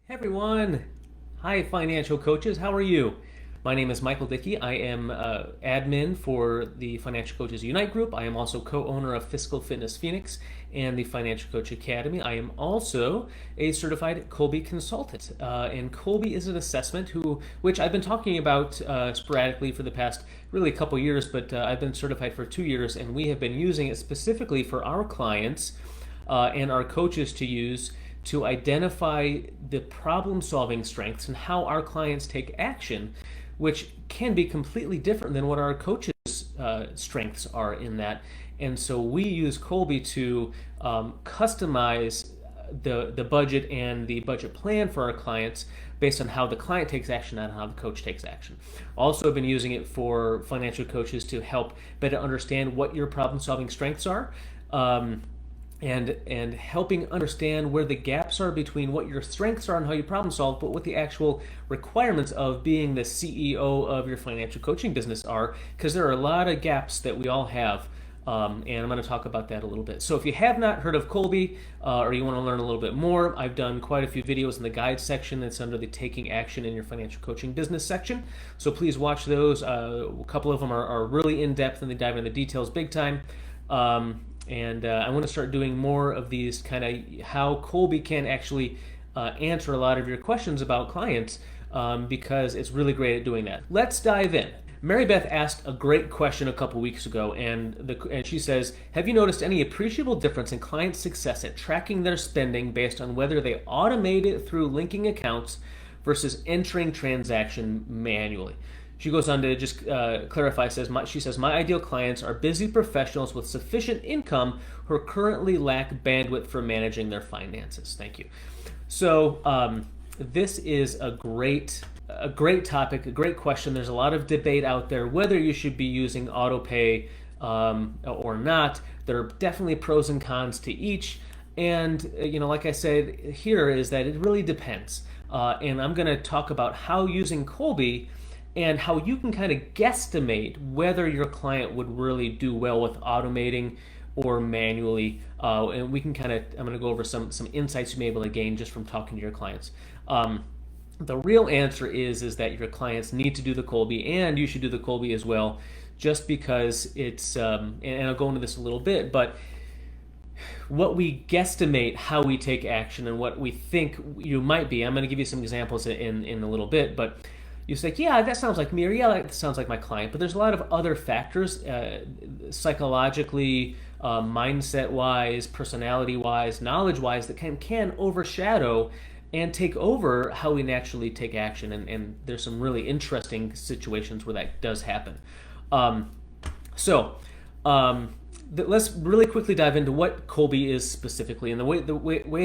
Hey everyone! Hi financial coaches, how are you? My name is Michael Dickey. I am admin for the Financial Coaches Unite group. I am also co-owner of Fiscal Fitness Phoenix and the Financial Coach Academy. I am also a certified Kolbe consultant. And Kolbe is an assessment which I've been talking about sporadically for the past really a couple years, but I've been certified for 2 years, and we have been using it specifically for our clients and our coaches to use to identify the problem solving strengths and how our clients take action, which can be completely different than what our coaches' strengths are in that. And so we use Kolbe to customize the budget and the budget plan for our clients based on how the client takes action and how the coach takes action. Also, I've been using it for financial coaches to help better understand what your problem solving strengths are. And helping understand where the gaps are between what your strengths are and how you problem solve, but what the actual requirements of being the CEO of your financial coaching business are, because there are a lot of gaps that we all have. And I'm going to talk about that a little bit. So if you have not heard of Kolbe or you want to learn a little bit more, I've done quite a few videos in the guide section that's under the Taking Action in Your Financial Coaching Business section. So please watch those. A couple of them are really in-depth and they dive into the details big time. And I want to start doing more of these kind of how Kolbe can actually answer a lot of your questions about clients because it's really great at doing that. Let's dive in. Mary Beth asked a great question a couple weeks ago, and she says, have you noticed any appreciable difference in client success at tracking their spending based on whether they automate it through linking accounts versus entering transaction manually? She goes on to just clarify, she says, my ideal clients are busy professionals with sufficient income who currently lack bandwidth for managing their finances. Thank you. So this is a great topic, a great question. There's a lot of debate out there whether you should be using autopay or not. There are definitely pros and cons to each. And, like I said here, is that it really depends. And I'm going to talk about how using Kolbe and how you can kind of guesstimate whether your client would really do well with automating or manually. And we can I'm going to go over some insights you may be able to gain just from talking to your clients. The real answer is that your clients need to do the Kolbe, and you should do the Kolbe as well, just because it's, and I'll go into this a little bit, but what we guesstimate how we take action and what we think you might be. I'm going to give you some examples in a little bit, but you say, yeah, that sounds like me, or yeah, that sounds like my client. But there's a lot of other factors, psychologically, mindset-wise, personality-wise, knowledge-wise, that can overshadow and take over how we naturally take action. And there's some really interesting situations where that does happen. Let's really quickly dive into what Kolbe is specifically. And the way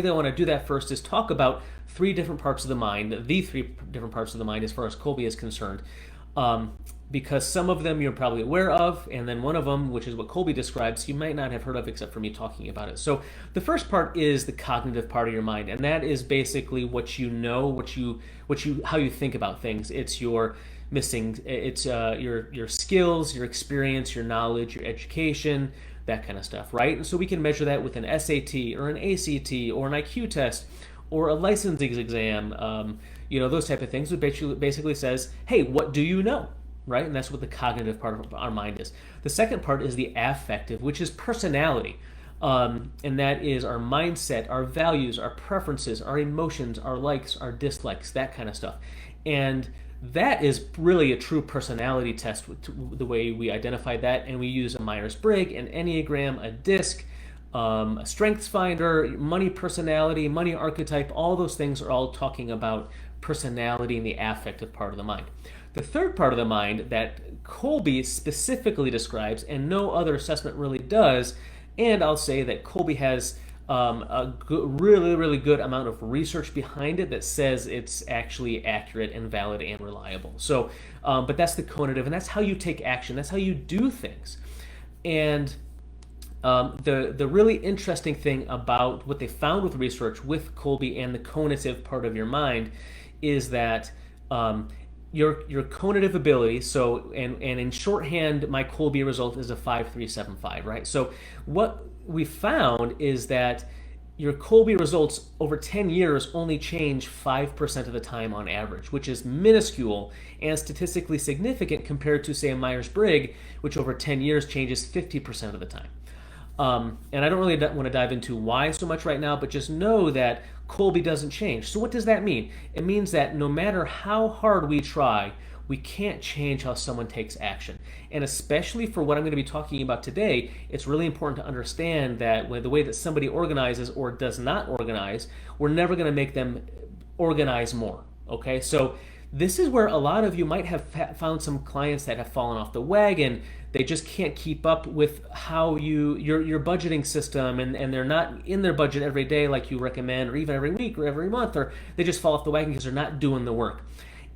that I want to do that first is talk about the three different parts of the mind as far as Kolbe is concerned. Because some of them you're probably aware of, and then one of them, which is what Kolbe describes, you might not have heard of except for me talking about it. So the first part is the cognitive part of your mind, and that is basically what you know, how you think about things. It's your your skills, your experience, your knowledge, your education, that kind of stuff, right? And so we can measure that with an SAT or an ACT or an IQ test or a licensing exam, those type of things. It basically says, hey, what do you know? Right? And that's what the cognitive part of our mind is. The second part is the affective, which is personality. And that is our mindset, our values, our preferences, our emotions, our likes, our dislikes, that kind of stuff. And that is really a true personality test, the way we identify that. And we use a Myers-Briggs, an Enneagram, a DISC, a Strengths Finder, money personality, money archetype. All those things are all talking about personality and the affective part of the mind. The third part of the mind that Kolbe specifically describes, and no other assessment really does, and I'll say that Kolbe has really, really good amount of research behind it that says it's actually accurate and valid and reliable. So, but that's the conative, and that's how you take action. That's how you do things. And the really interesting thing about what they found with research with Kolbe and the conative part of your mind is that your conative ability, so and in shorthand, my Kolbe result is a 5.375, right? So what we found is that your Colby results over 10 years only change 5% of the time on average, which is minuscule and statistically significant compared to, say, a Myers-Briggs, which over 10 years changes 50% of the time. And I don't really want to dive into why so much right now, but just know that Colby doesn't change. So what does that mean? It means that no matter how hard we try, we can't change how someone takes action. And especially for what I'm going to be talking about today, it's really important to understand that the way that somebody organizes or does not organize, we're never going to make them organize more. Okay, so this is where a lot of you might have found some clients that have fallen off the wagon. They just can't keep up with how your budgeting system, and they're not in their budget every day like you recommend, or even every week or every month, or they just fall off the wagon because they're not doing the work.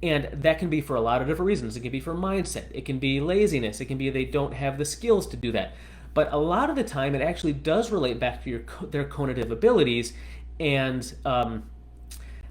And that can be for a lot of different reasons. It can be for mindset. It can be laziness. It can be they don't have the skills to do that. But a lot of the time, it actually does relate back to their cognitive abilities and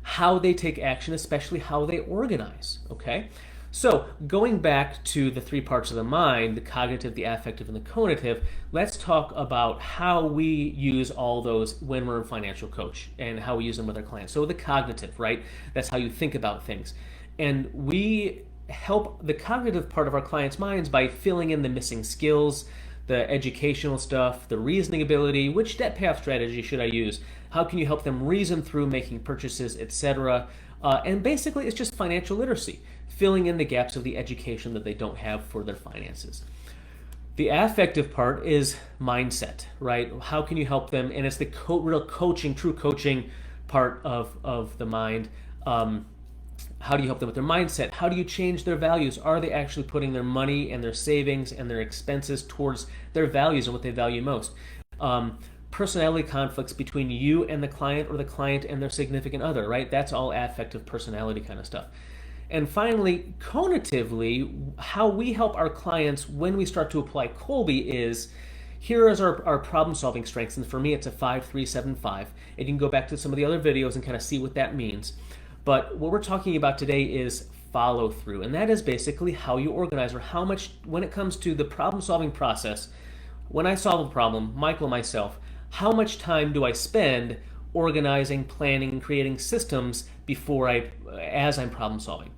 how they take action, especially how they organize. Okay? So going back to the three parts of the mind, the cognitive, the affective, and the cognitive, let's talk about how we use all those when we're a financial coach and how we use them with our clients. So the cognitive, right? That's how you think about things. And we help the cognitive part of our clients' minds by filling in the missing skills, the educational stuff, the reasoning ability, which debt payoff strategy should I use, how can you help them reason through making purchases, etc. And basically it's just financial literacy, filling in the gaps of the education that they don't have for their finances. The affective part is mindset, right? How can you help them? And it's the real coaching, true coaching part of the mind. How do you help them with their mindset? How do you change their values? Are they actually putting their money and their savings and their expenses towards their values and what they value most? Personality conflicts between you and the client, or the client and their significant other, right? That's all affective personality kind of stuff. And finally, cognitively, how we help our clients when we start to apply Colby is, here is our problem-solving strengths. And for me, it's a 5-3-7-5. And you can go back to some of the other videos and kind of see what that means. But what we're talking about today is follow through. And that is basically how you organize, or how much, when it comes to the problem-solving process, when I solve a problem, Michael, myself, how much time do I spend organizing, planning, and creating systems as I'm problem solving,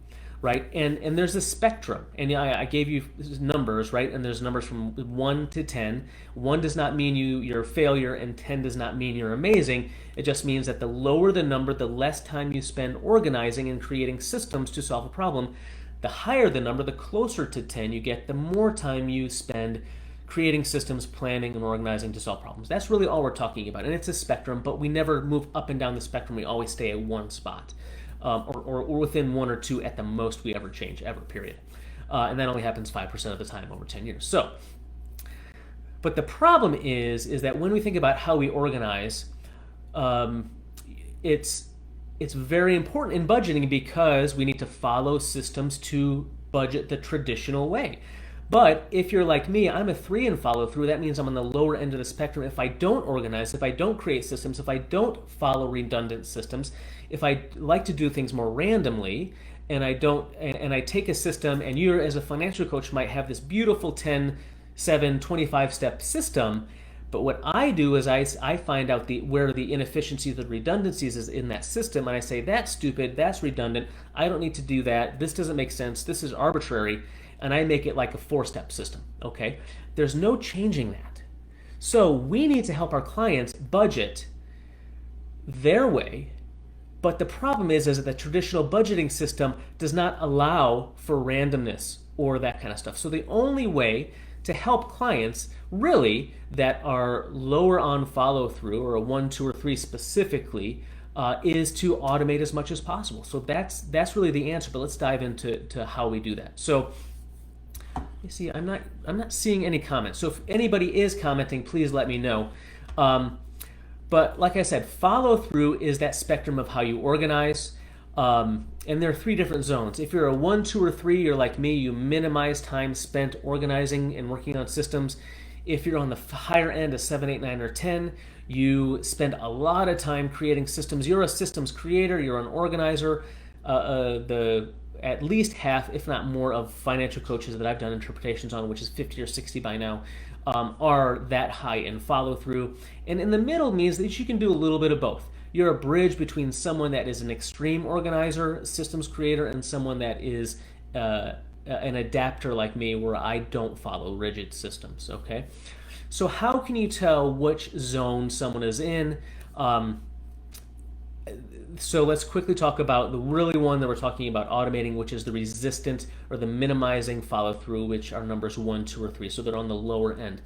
right? And there's a spectrum, and I gave you numbers, right? And there's numbers from 1 to 10. 1 does not mean you're a failure, and 10 does not mean you're amazing. It just means that the lower the number, the less time you spend organizing and creating systems to solve a problem. The higher the number, the closer to 10 you get, the more time you spend creating systems, planning, and organizing to solve problems. That's really all we're talking about. And it's a spectrum, but we never move up and down the spectrum. We always stay at one spot, or within 1 or 2 at the most we ever change, ever, period. And that only happens 5% of the time over 10 years. So, but the problem is that when we think about how we organize, it's very important in budgeting because we need to follow systems to budget the traditional way. But if you're like me, I'm a 3 in follow through. That means I'm on the lower end of the spectrum. If I don't organize, if I don't create systems, if I don't follow redundant systems, if I like to do things more randomly, and I take a system, and you as a financial coach might have this beautiful 10, 7, 25 step system. But what I do is I find out where the inefficiencies, the redundancies is in that system, and I say, that's stupid, that's redundant, I don't need to do that, this doesn't make sense, this is arbitrary, and I make it like a 4-step system, okay? There's no changing that. So we need to help our clients budget their way, but the problem is that the traditional budgeting system does not allow for randomness or that kind of stuff. So the only way to help clients really that are lower on follow through, or a 1, 2, or 3 specifically, is to automate as much as possible. So that's really the answer. But let's dive into how we do that. So you see, I'm not seeing any comments. So if anybody is commenting, please let me know. But like I said, follow through is that spectrum of how you organize. And there are 3 different zones. If you're a 1, 2, or 3, you're like me, you minimize time spent organizing and working on systems. If you're on the higher end, a 7, 8, 9, or 10, you spend a lot of time creating systems. You're a systems creator, you're an organizer. The at least half, if not more, of financial coaches that I've done interpretations on, which is 50 or 60 by now, are that high in follow through. And in the middle means that you can do a little bit of both. You're a bridge between someone that is an extreme organizer, systems creator, and someone that is an adapter like me, where I don't follow rigid systems. Okay, so how can you tell which zone someone is in? So let's quickly talk about the really one that we're talking about automating, which is the resistant or the minimizing follow through, which are numbers 1, 2, or 3. So they're on the lower end.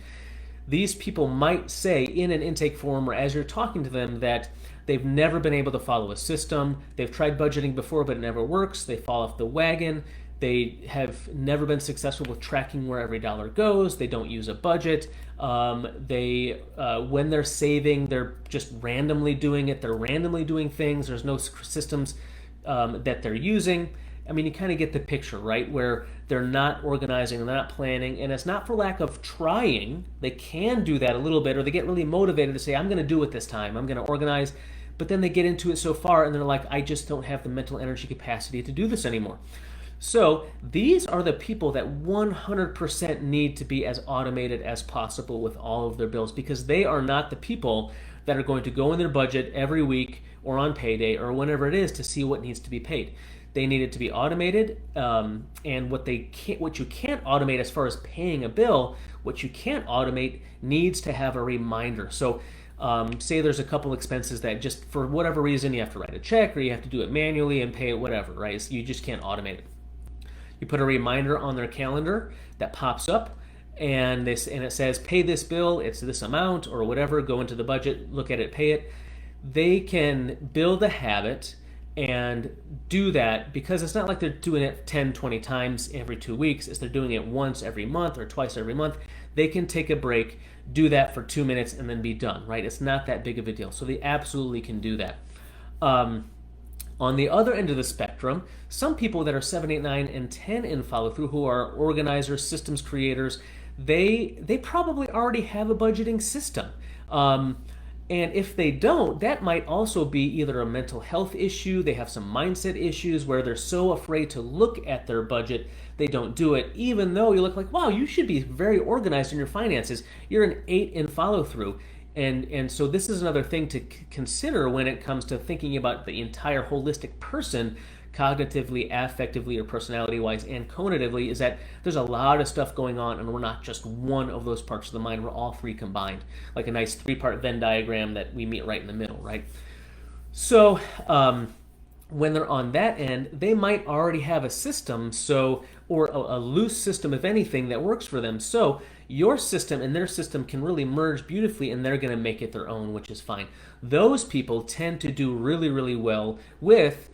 These people might say in an intake form or as you're talking to them that they've never been able to follow a system. They've tried budgeting before, but it never works. They fall off the wagon. They have never been successful with tracking where every dollar goes. They don't use a budget. When they're saving, they're just randomly doing it. They're randomly doing things. There's no systems that they're using. I mean, you kind of get the picture, right? Where they're not organizing, they're not planning, and it's not for lack of trying. They can do that a little bit, or they get really motivated to say, I'm going to do it this time. I'm going to organize. But then they get into it so far, and they're like, I just don't have the mental energy capacity to do this anymore. So these are the people that 100% need to be as automated as possible with all of their bills, because they are not the people that are going to go in their budget every week or on payday or whenever it is to see what needs to be paid. They need it to be automated, and what you can't automate as far as paying a bill, what you can't automate needs to have a reminder. So say there's a couple expenses that just for whatever reason you have to write a check or you have to do it manually and pay it, whatever, right? So you just can't automate it. You put a reminder on their calendar that pops up, and it says, pay this bill, it's this amount or whatever, go into the budget, look at it, pay it. They can build a habit and do that, because it's not like they're doing it 10, 20 times every 2 weeks. It's they're doing it once every month or twice every month. They can take a break, do that for 2 minutes, and then be done, right? It's not that big of a deal. So they absolutely can do that. On the other end of the spectrum, some people that are 7, 8, 9, and 10 in follow-through, who are organizers, systems creators, they probably already have a budgeting system. And if they don't, that might also be either a mental health issue, they have some mindset issues where they're so afraid to look at their budget, they don't do it, even though you look like, wow, you should be very organized in your finances. You're an 8 in follow-through. And so this is another thing to consider when it comes to thinking about the entire holistic person, cognitively, affectively, or personality-wise, and cognitively, is that there's a lot of stuff going on, and we're not just one of those parts of the mind. We're all three combined, like a nice 3-part Venn diagram that we meet right in the middle, right? So when they're on that end, they might already have a system, or a loose system, if anything, that works for them. So your system and their system can really merge beautifully, and they're going to make it their own, which is fine. Those people tend to do really, really well with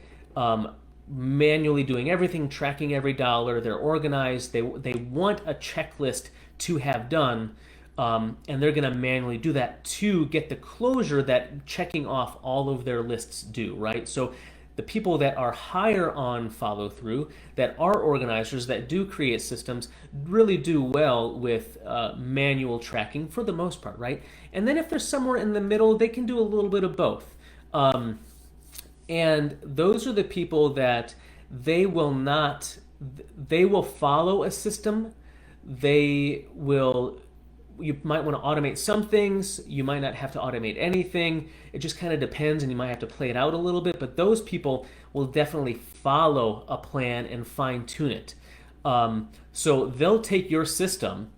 manually doing everything, tracking every dollar. They're organized. They want a checklist to have done, and they're going to manually do that to get the closure that checking off all of their lists do, right? So the people that are higher on follow through, that are organizers, that do create systems, really do well with manual tracking for the most part, right? And then if they're somewhere in the middle, they can do a little bit of both. And those are the people that they will follow a system. You might want to automate some things. You might not have to automate anything. It just kind of depends, and you might have to play it out a little bit. But those people will definitely follow a plan and fine-tune it. So they'll take your system,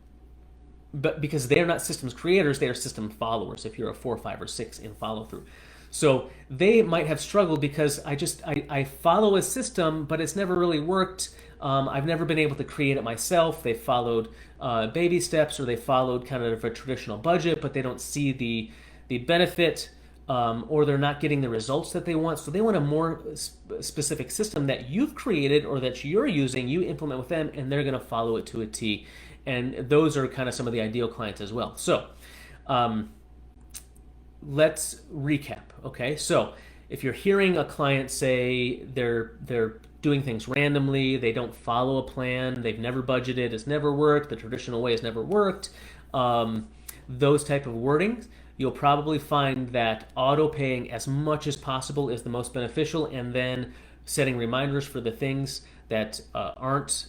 but because they're not systems creators, they are system followers, if you're a 4, 5, or 6 in follow-through. So they might have struggled because I follow a system, but it's never really worked. I've never been able to create it myself. They followed baby steps, or they followed kind of a traditional budget, but they don't see the benefit, or they're not getting the results that they want. So they want a more specific system that you've created or that you're using, you implement with them, and they're going to follow it to a T. And those are kind of some of the ideal clients as well. So let's recap. Okay, so if you're hearing a client say they're doing things randomly, they don't follow a plan, they've never budgeted, it's never worked, the traditional way has never worked, those type of wordings, you'll probably find that auto paying as much as possible is the most beneficial, and then setting reminders for the things that aren't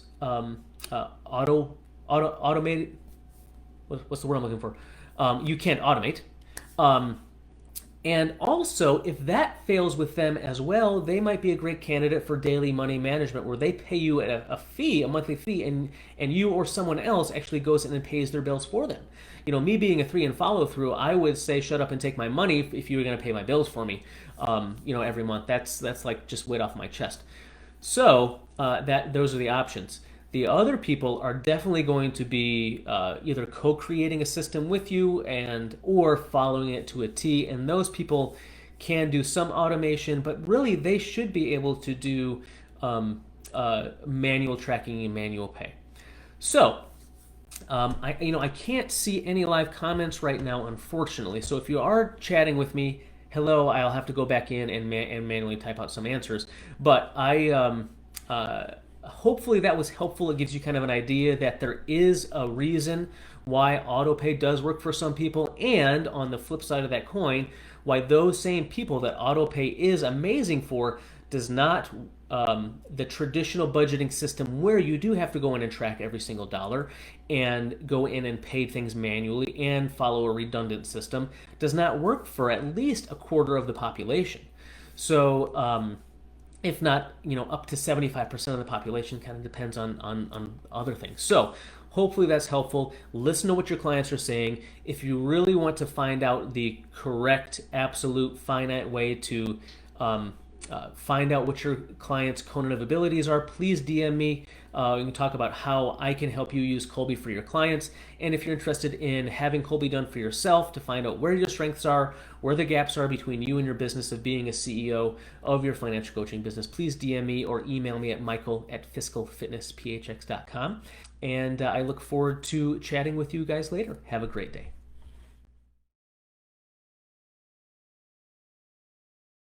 automated. What's the word I'm looking for? You can't automate. Um, and also, if that fails with them as well, they might be a great candidate for daily money management, where they pay you a fee, a monthly fee, and you or someone else actually goes in and pays their bills for them. Me being a 3 and follow through, I would say shut up and take my money if you were going to pay my bills for me. Every month. That's like just weight off my chest. So that those are the options. The other people are definitely going to be either co-creating a system with you or following it to a T. And those people can do some automation, but really they should be able to do manual tracking and manual pay. So I can't see any live comments right now, unfortunately. So if you are chatting with me, hello. I'll have to go back in and manually type out some answers. But hopefully that was helpful. It gives you kind of an idea that there is a reason why autopay does work for some people, and on the flip side of that coin, why those same people that autopay is amazing for does not. The traditional budgeting system, where you do have to go in and track every single dollar and go in and pay things manually and follow a redundant system, does not work for at least a quarter of the population. So if not, up to 75% of the population, kind of depends on other things. So hopefully that's helpful. Listen to what your clients are saying. If you really want to find out the correct, absolute, finite way to find out what your client's cognitive abilities are, please DM me. We can talk about how I can help you use Kolbe for your clients. And if you're interested in having Kolbe done for yourself to find out where your strengths are, where the gaps are between you and your business of being a CEO of your financial coaching business, please DM me or email me at michael@fiscalfitnessphx.com. And I look forward to chatting with you guys later. Have a great day.